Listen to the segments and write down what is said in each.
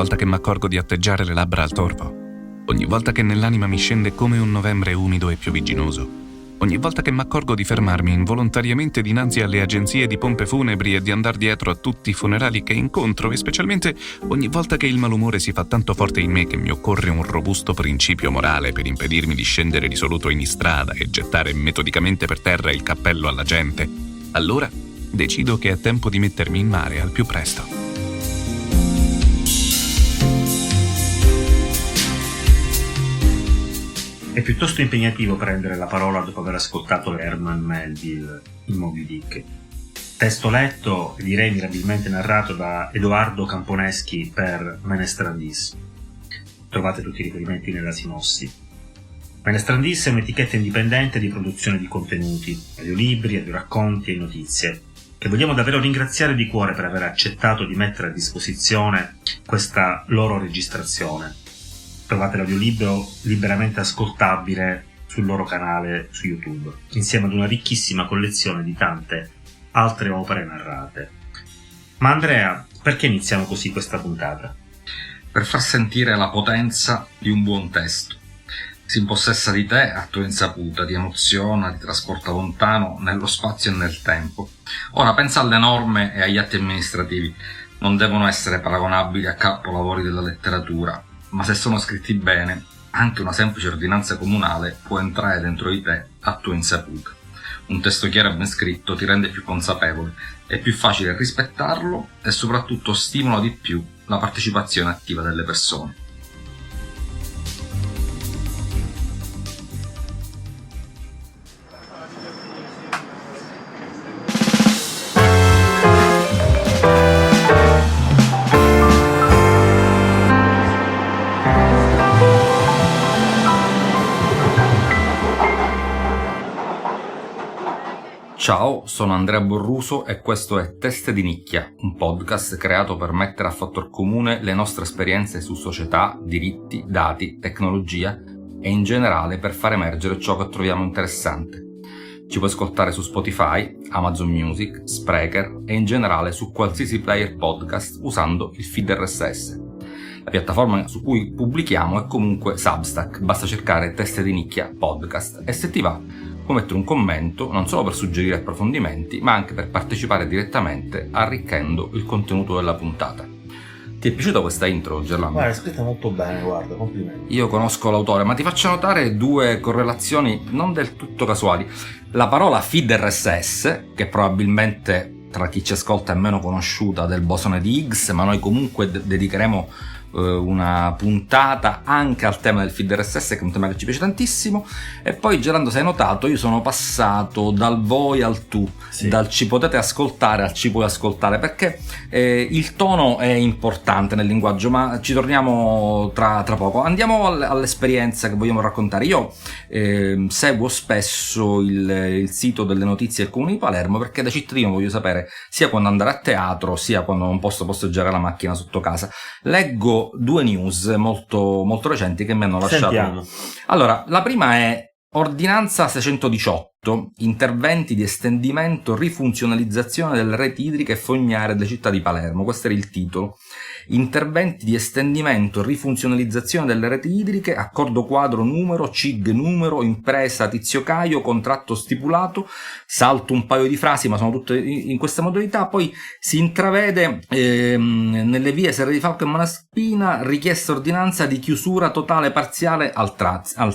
volta che m'accorgo di atteggiare le labbra al torvo, ogni volta che nell'anima mi scende come un novembre umido e piovigginoso, ogni volta che m'accorgo di fermarmi involontariamente dinanzi alle agenzie di pompe funebri e di andar dietro a tutti i funerali che incontro, e specialmente ogni volta che il malumore si fa tanto forte in me che mi occorre un robusto principio morale per impedirmi di scendere risoluto in istrada e gettare metodicamente per terra il cappello alla gente, allora decido che è tempo di mettermi in mare al più presto. È piuttosto impegnativo prendere la parola dopo aver ascoltato Herman Melville in Moby Dick. Testo letto e direi mirabilmente narrato da Edoardo Camponeschi per Menestrandis. Trovate tutti i riferimenti nella sinossi. Menestrandis è un'etichetta indipendente di produzione di contenuti, audiolibri, audioracconti e notizie, che vogliamo davvero ringraziare di cuore per aver accettato di mettere a disposizione questa loro registrazione. Trovate l'audiolibro liberamente ascoltabile sul loro canale su YouTube, insieme ad una ricchissima collezione di tante altre opere narrate. Ma Andrea, perché iniziamo così questa puntata? Per far sentire la potenza di un buon testo. Si impossessa di te a tua insaputa, ti emoziona, ti trasporta lontano nello spazio e nel tempo. Ora pensa alle norme e agli atti amministrativi. Non devono essere paragonabili a capolavori della letteratura, ma se sono scritti bene, anche una semplice ordinanza comunale può entrare dentro di te a tua insaputa. Un testo chiaro e ben scritto ti rende più consapevole, è più facile rispettarlo e soprattutto stimola di più la partecipazione attiva delle persone. Ciao, sono Andrea Borruso e questo è Teste di Nicchia, un podcast creato per mettere a fattor comune le nostre esperienze su società, diritti, dati, tecnologia e in generale per far emergere ciò che troviamo interessante. Ci puoi ascoltare su Spotify, Amazon Music, Spreaker e in generale su qualsiasi player podcast usando il feed RSS. La piattaforma su cui pubblichiamo è comunque Substack, basta cercare Teste di Nicchia Podcast e se ti va puoi mettere un commento non solo per suggerire approfondimenti ma anche per partecipare direttamente arricchendo il contenuto della puntata. Ti è piaciuta questa intro, Gerlando? Guarda, è scritta molto bene, guarda, complimenti. Io conosco l'autore, ma ti faccio notare due correlazioni non del tutto casuali. La parola feed RSS, che probabilmente tra chi ci ascolta è meno conosciuta del bosone di Higgs, ma noi comunque dedicheremo una puntata anche al tema del feed RSS, che è un tema che ci piace tantissimo. E poi, Gerando, se hai notato, io sono passato dal voi al tu, sì. Dal ci potete ascoltare al ci puoi ascoltare, perché il tono è importante nel linguaggio, ma ci torniamo tra poco. Andiamo all'esperienza che vogliamo raccontare. Io seguo spesso il sito delle notizie del Comune di Palermo, perché da cittadino voglio sapere sia quando andare a teatro sia quando non posso posteggiare la macchina sotto casa. Leggo due news molto, molto recenti che mi hanno lasciato. Sentiamo. Allora, la prima è Ordinanza 618, interventi di estendimento, rifunzionalizzazione delle reti idriche e fognarie delle città di Palermo. Questo era il titolo. Interventi di estendimento, rifunzionalizzazione delle reti idriche, accordo quadro numero, CIG numero, impresa Tizio Caio, contratto stipulato. Salto un paio di frasi, ma sono tutte in questa modalità. Poi si intravede nelle vie Serra di Falco e Malaspina richiesta ordinanza di chiusura totale parziale al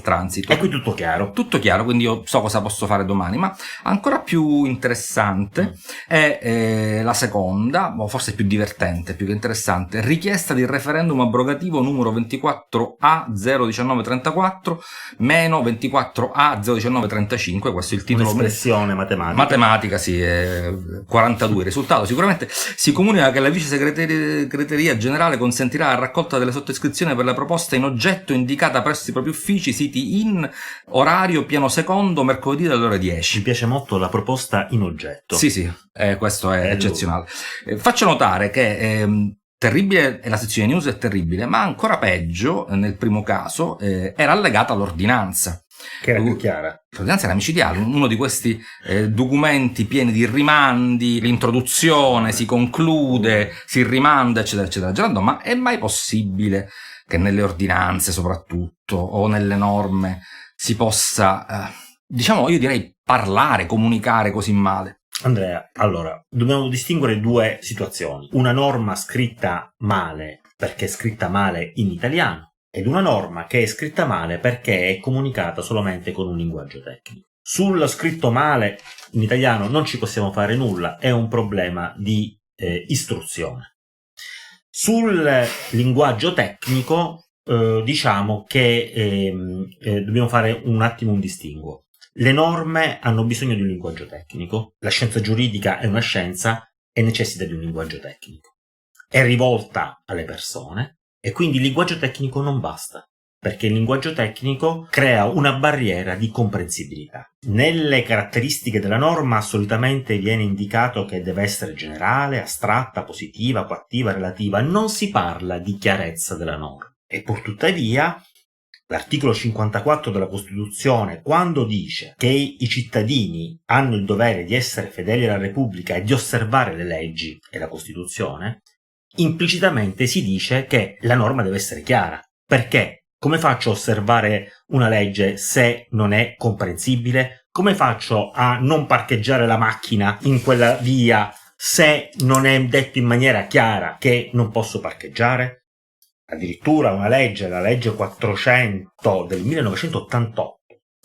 transito. E qui tutto chiaro. Tutto chiaro, quindi io so cosa posso fare domani, ma ancora più interessante è la seconda, o forse più divertente, più che interessante, richiesta di referendum abrogativo numero 24A 01934 meno 24A 01935, questo è il titolo. Un'espressione matematica, sì, 42. Il risultato: sicuramente si comunica che la vice segreteria generale consentirà la raccolta delle sottoscrizioni per la proposta in oggetto indicata presso i propri uffici siti in orario piano secondo mercoledì dalle ore 10. Mi piace molto la proposta in oggetto. Sì, questo è eccezionale. Faccio notare che terribile, e la sezione news è terribile, ma ancora peggio nel primo caso era allegata all'ordinanza. Che era più chiara. L'ordinanza era micidiale, uno di questi documenti pieni di rimandi, l'introduzione, si conclude, si rimanda, eccetera, eccetera. Gerardo, ma è mai possibile che nelle ordinanze soprattutto, o nelle norme, si possa, diciamo, io direi parlare, comunicare così male? Andrea, allora, dobbiamo distinguere due situazioni. Una norma scritta male perché è scritta male in italiano, ed una norma che è scritta male perché è comunicata solamente con un linguaggio tecnico. Sul scritto male in italiano non ci possiamo fare nulla, è un problema di istruzione. Sul linguaggio tecnico diciamo che dobbiamo fare un attimo un distinguo. Le norme hanno bisogno di un linguaggio tecnico, la scienza giuridica è una scienza e necessita di un linguaggio tecnico. È rivolta alle persone e quindi il linguaggio tecnico non basta, perché il linguaggio tecnico crea una barriera di comprensibilità. Nelle caratteristiche della norma solitamente viene indicato che deve essere generale, astratta, positiva, coattiva, relativa, non si parla di chiarezza della norma. E pur tuttavia l'articolo 54 della Costituzione, quando dice che i cittadini hanno il dovere di essere fedeli alla Repubblica e di osservare le leggi e la Costituzione, implicitamente si dice che la norma deve essere chiara. Perché? Come faccio a osservare una legge se non è comprensibile? Come faccio a non parcheggiare la macchina in quella via se non è detto in maniera chiara che non posso parcheggiare? Addirittura una legge, la legge 400 del 1988,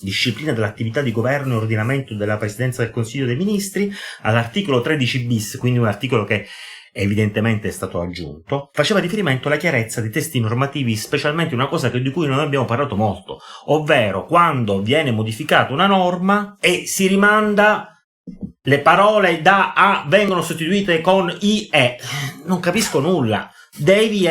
disciplina dell'attività di governo e ordinamento della Presidenza del Consiglio dei Ministri, all'articolo 13 bis, quindi un articolo che evidentemente è stato aggiunto, faceva riferimento alla chiarezza dei testi normativi, specialmente una cosa di cui non abbiamo parlato molto, ovvero quando viene modificata una norma e si rimanda le parole da a vengono sostituite con i e. Non capisco nulla. Devi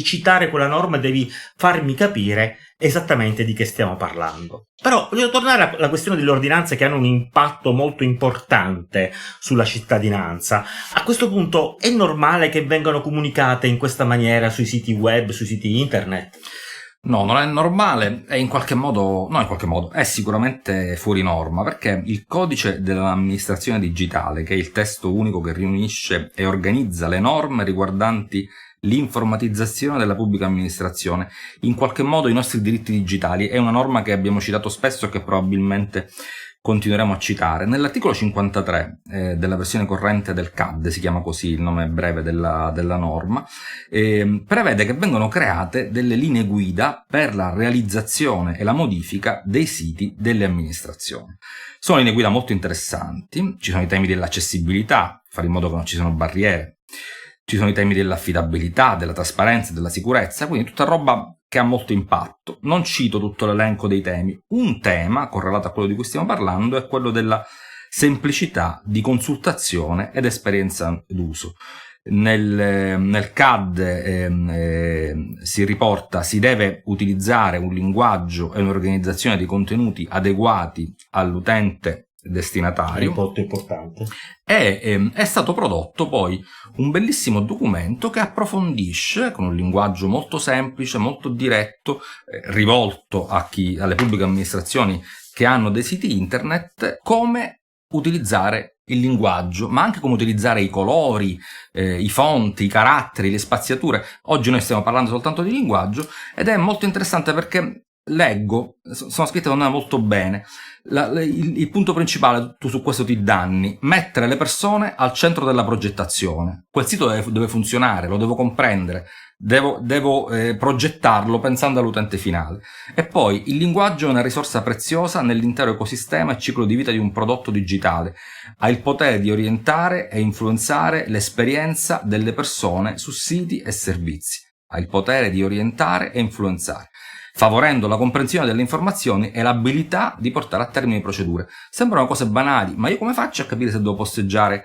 citare quella norma, devi farmi capire esattamente di che stiamo parlando. Però voglio tornare alla questione delle ordinanze che hanno un impatto molto importante sulla cittadinanza. A questo punto è normale che vengano comunicate in questa maniera sui siti web, sui siti internet? No, non è normale, è è sicuramente fuori norma, perché il codice dell'amministrazione digitale, che è il testo unico che riunisce e organizza le norme riguardanti l'informatizzazione della pubblica amministrazione, in qualche modo i nostri diritti digitali, è una norma che abbiamo citato spesso e che probabilmente continueremo a citare. Nell'articolo 53 della versione corrente del CAD, si chiama così il nome breve della norma, prevede che vengono create delle linee guida per la realizzazione e la modifica dei siti delle amministrazioni. Sono linee guida molto interessanti, ci sono i temi dell'accessibilità, fare in modo che non ci siano barriere, ci sono i temi dell'affidabilità, della trasparenza, della sicurezza, quindi tutta roba che ha molto impatto. Non cito tutto l'elenco dei temi. Un tema, correlato a quello di cui stiamo parlando, è quello della semplicità di consultazione ed esperienza d'uso. Nel CAD si riporta, si deve utilizzare un linguaggio e un'organizzazione di contenuti adeguati all'utente destinatario. Molto importante. È stato prodotto poi un bellissimo documento che approfondisce con un linguaggio molto semplice, molto diretto, rivolto alle pubbliche amministrazioni che hanno dei siti internet, come utilizzare il linguaggio, ma anche come utilizzare i colori, i fonti, i caratteri, le spaziature. Oggi noi stiamo parlando soltanto di linguaggio ed è molto interessante perché leggo, sono scritte secondo me molto bene. Il punto principale, tu su questo ti danni, mettere le persone al centro della progettazione. Quel sito deve funzionare, lo devo comprendere, devo progettarlo pensando all'utente finale. E poi il linguaggio è una risorsa preziosa nell'intero ecosistema e ciclo di vita di un prodotto digitale. Ha il potere di orientare e influenzare l'esperienza delle persone su siti e servizi. Ha il potere di orientare e influenzare, favorendo la comprensione delle informazioni e l'abilità di portare a termine procedure. Sembrano cose banali, ma io come faccio a capire se devo posteggiare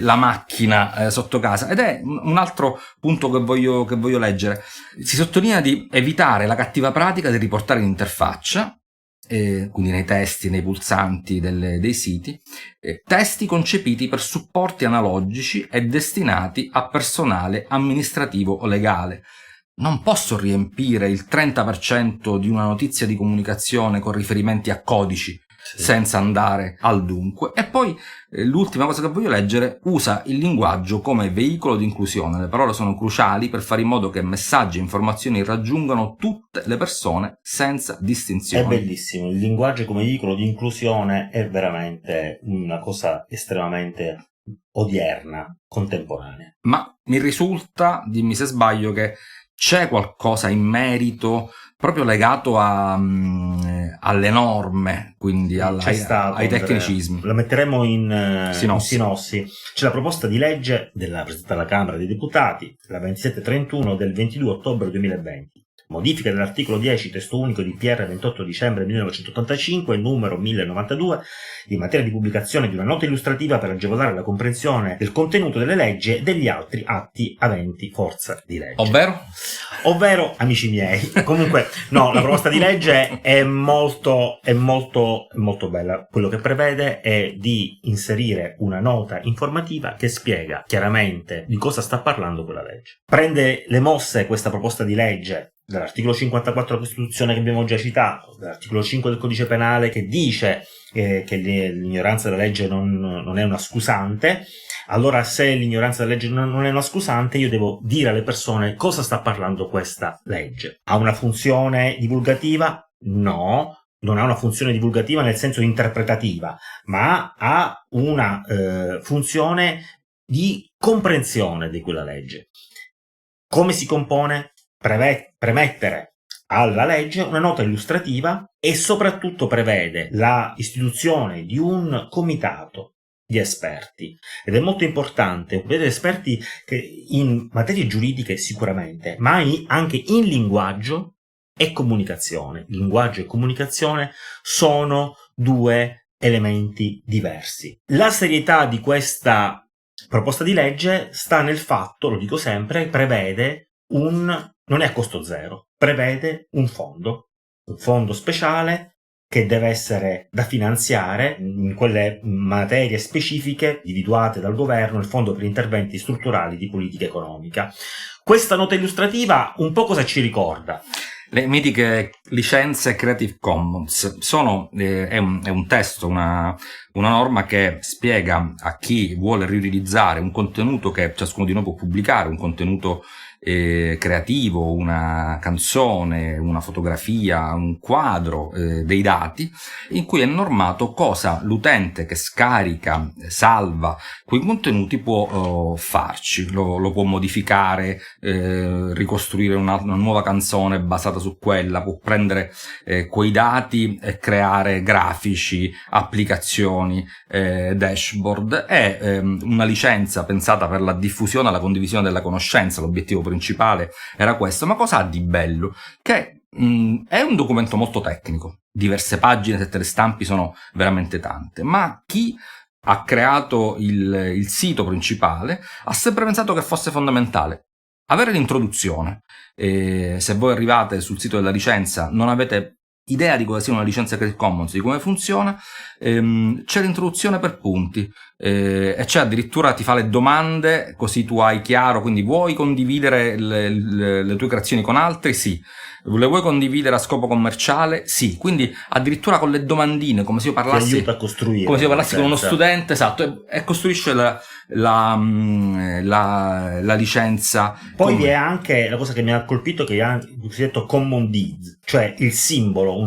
la macchina sotto casa? Ed è un altro punto che voglio leggere. Si sottolinea di evitare la cattiva pratica di riportare in interfaccia, quindi nei testi, nei pulsanti dei siti, testi concepiti per supporti analogici e destinati a personale amministrativo o legale. non posso riempire il 30% di una notizia di comunicazione con riferimenti a codici senza andare al dunque. E poi l'ultima cosa che voglio leggere: usa il linguaggio come veicolo di inclusione. Le parole sono cruciali per fare in modo che messaggi e informazioni raggiungano tutte le persone senza distinzioni. È bellissimo, il linguaggio come veicolo di inclusione è veramente una cosa estremamente odierna, contemporanea. Ma mi risulta, dimmi se sbaglio, che c'è qualcosa in merito proprio legato alle norme, quindi ai tecnicismi. La metteremo in sinossi. C'è la proposta di legge presentata alla Camera dei Deputati, la 2731 del 22 ottobre 2020. Modifica dell'articolo 10 testo unico di PR 28 dicembre 1985, numero 1092, in materia di pubblicazione di una nota illustrativa per agevolare la comprensione del contenuto delle leggi e degli altri atti aventi forza di legge. Ovvero, amici miei, comunque, no, la proposta di legge è molto bella. Quello che prevede è di inserire una nota informativa che spiega chiaramente di cosa sta parlando quella legge. Prende le mosse questa proposta di legge dall'articolo 54 della Costituzione che abbiamo già citato, dall'articolo 5 del Codice Penale che dice che l'ignoranza della legge non è una scusante. Allora, se l'ignoranza della legge non è una scusante, io devo dire alle persone cosa sta parlando questa legge. Ha una funzione divulgativa? No, non ha una funzione divulgativa nel senso interpretativa, ma ha una funzione di comprensione di quella legge. Come si compone? Premettere alla legge una nota illustrativa e soprattutto prevede la istituzione di un comitato di esperti, ed è molto importante, vedete, esperti che in materie giuridiche sicuramente, ma anche in linguaggio e comunicazione. Linguaggio e comunicazione sono due elementi diversi. La serietà di questa proposta di legge sta nel fatto, lo dico sempre, prevede non è a costo zero, prevede un fondo speciale che deve essere da finanziare in quelle materie specifiche individuate dal governo, il Fondo per interventi strutturali di politica economica. Questa nota illustrativa un po' cosa ci ricorda? Le mitiche licenze Creative Commons è un testo, una norma che spiega a chi vuole riutilizzare un contenuto che ciascuno di noi può pubblicare, un contenuto creativo, una canzone, una fotografia, un quadro, dei dati, in cui è normato cosa l'utente che scarica, salva quei contenuti può farci. Lo può modificare, ricostruire una nuova canzone basata su quella, può prendere quei dati e creare grafici, applicazioni, dashboard. È una licenza pensata per la diffusione e la condivisione della conoscenza. L'obiettivo principale era questo. Ma cosa ha di bello? Che è un documento molto tecnico, diverse pagine, se te le stampi sono veramente tante, ma chi ha creato il sito principale ha sempre pensato che fosse fondamentale avere l'introduzione. Se voi arrivate sul sito della licenza non avete idea di cosa sia una licenza Creative Commons, di come funziona, c'è l'introduzione per punti, e c'è addirittura, ti fa le domande così tu hai chiaro, quindi vuoi condividere le tue creazioni con altri? Sì. Le vuoi condividere a scopo commerciale? Sì. Quindi addirittura con le domandine, come se io parlassi, ti aiuta a costruire, come se io parlassi con uno studente, esatto, e costruisce la licenza. Poi vi è anche la cosa che mi ha colpito, che è anche il cosiddetto common deed, cioè un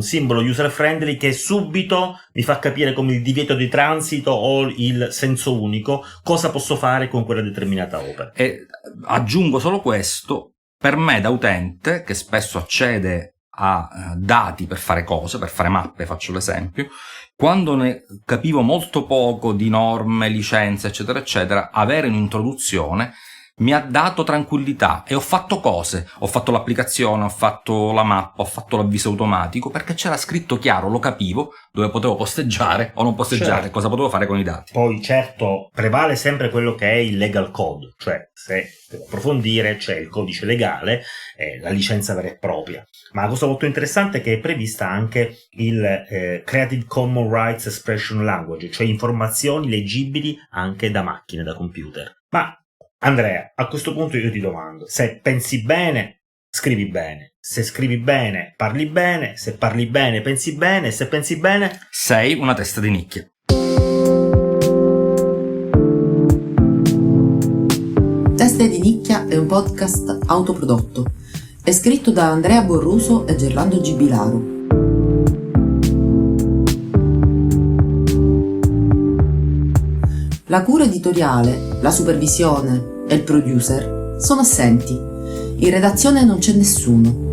simbolo user friendly che subito mi fa capire, come il divieto di transito o il senso unico, cosa posso fare con quella determinata opera. E aggiungo solo questo: per me da utente, che spesso accede a dati per fare cose, per fare mappe, faccio l'esempio, quando ne capivo molto poco di norme, licenze, eccetera, eccetera, avere un'introduzione mi ha dato tranquillità, e ho fatto cose, ho fatto l'applicazione, ho fatto la mappa, ho fatto l'avviso automatico, perché c'era scritto chiaro, lo capivo, dove potevo posteggiare o non posteggiare, certo, cosa potevo fare con i dati. Poi certo prevale sempre quello che è il legal code, cioè se devo approfondire c'è il codice legale, la licenza vera e propria. Ma la cosa molto interessante è che è prevista anche il Creative Commons Rights Expression Language, cioè informazioni leggibili anche da macchine, da computer. Ma Andrea, a questo punto io ti domando, se pensi bene, scrivi bene. Se scrivi bene, parli bene. Se parli bene, pensi bene. Se pensi bene, sei una testa di nicchia. Teste di nicchia è un podcast autoprodotto. È scritto da Andrea Borruso e Gerlando Gibilaro. La cura editoriale, la supervisione e il producer sono assenti. In redazione non c'è nessuno.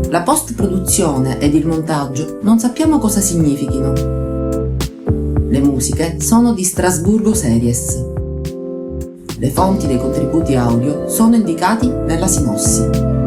La post-produzione ed il montaggio non sappiamo cosa significhino. Le musiche sono di Strasburgo Series. Le fonti dei contributi audio sono indicati nella sinossi.